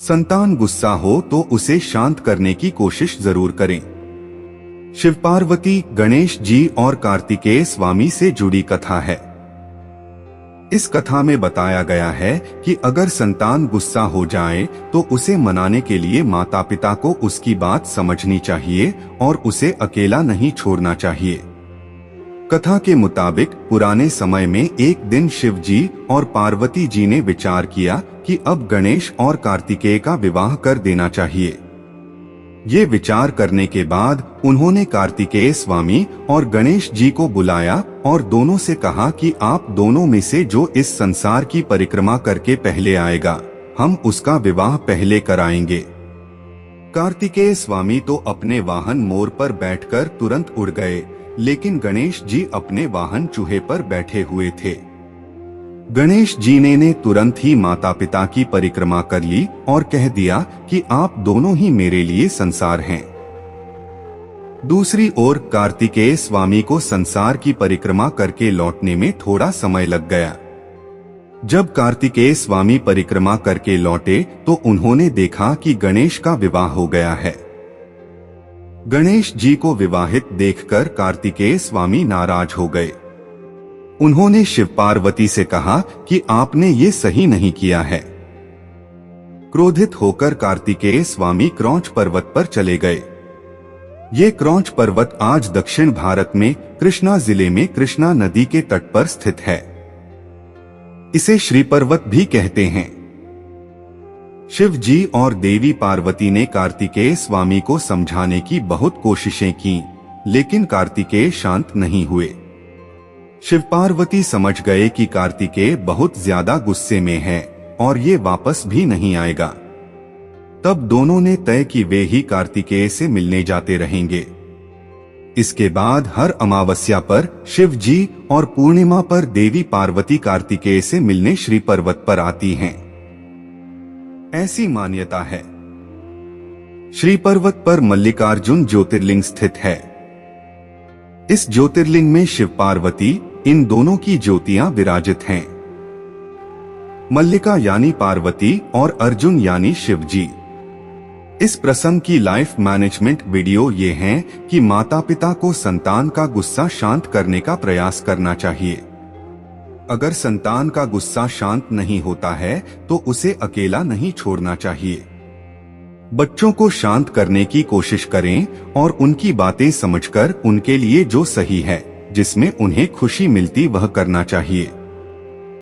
संतान गुस्सा हो तो उसे शांत करने की कोशिश जरूर करें। शिव पार्वती, गणेश जी और कार्तिकेय स्वामी से जुड़ी कथा है। इस कथा में बताया गया है कि अगर संतान गुस्सा हो जाए तो उसे मनाने के लिए माता पिता को उसकी बात समझनी चाहिए और उसे अकेला नहीं छोड़ना चाहिए। कथा के मुताबिक पुराने समय में एक दिन शिव जी और पार्वती जी ने विचार किया कि अब गणेश और कार्तिकेय का विवाह कर देना चाहिए। ये विचार करने के बाद उन्होंने कार्तिकेय स्वामी और गणेश जी को बुलाया और दोनों से कहा कि आप दोनों में से जो इस संसार की परिक्रमा करके पहले आएगा, हम उसका विवाह पहले कराएंगे। कार्तिकेय स्वामी तो अपने वाहन मोर पर बैठकर तुरंत उड़ गए, लेकिन गणेश जी अपने वाहन चूहे पर बैठे हुए थे। गणेश जी ने तुरंत ही माता पिता की परिक्रमा कर ली और कह दिया कि आप दोनों ही मेरे लिए संसार हैं। दूसरी ओर कार्तिकेय स्वामी को संसार की परिक्रमा करके लौटने में थोड़ा समय लग गया। जब कार्तिकेय स्वामी परिक्रमा करके लौटे तो उन्होंने देखा कि गणेश का विवाह हो गया है। गणेश जी को विवाहित देखकर कार्तिकेय स्वामी नाराज हो गए। उन्होंने शिव पार्वती से कहा कि आपने ये सही नहीं किया है। क्रोधित होकर कार्तिकेय स्वामी क्रौंच पर्वत पर चले गए। ये क्रौंच पर्वत आज दक्षिण भारत में कृष्णा जिले में कृष्णा नदी के तट पर स्थित है। इसे श्री पर्वत भी कहते हैं। शिव जी और देवी पार्वती ने कार्तिकेय स्वामी को समझाने की बहुत कोशिशें की, लेकिन कार्तिकेय शांत नहीं हुए। शिव पार्वती समझ गए कि कार्तिकेय बहुत ज्यादा गुस्से में है और ये वापस भी नहीं आएगा। तब दोनों ने तय कि वे ही कार्तिकेय से मिलने जाते रहेंगे। इसके बाद हर अमावस्या पर शिव जी और पूर्णिमा पर देवी पार्वती कार्तिकेय से मिलने श्री पर्वत पर आती हैं। ऐसी मान्यता है। श्री पर्वत पर मल्लिकार्जुन ज्योतिर्लिंग स्थित है। इस ज्योतिर्लिंग में शिव पार्वती, इन दोनों की ज्योतियां विराजित हैं। मल्लिका यानी पार्वती और अर्जुन यानी शिव जी। इस प्रसंग की लाइफ मैनेजमेंट वीडियो ये है कि माता पिता को संतान का गुस्सा शांत करने का प्रयास करना चाहिए। अगर संतान का गुस्सा शांत नहीं होता है तो उसे अकेला नहीं छोड़ना चाहिए। बच्चों को शांत करने की कोशिश करें और उनकी बातें समझकर उनके लिए जो सही है, जिसमें उन्हें खुशी मिलती वह करना चाहिए।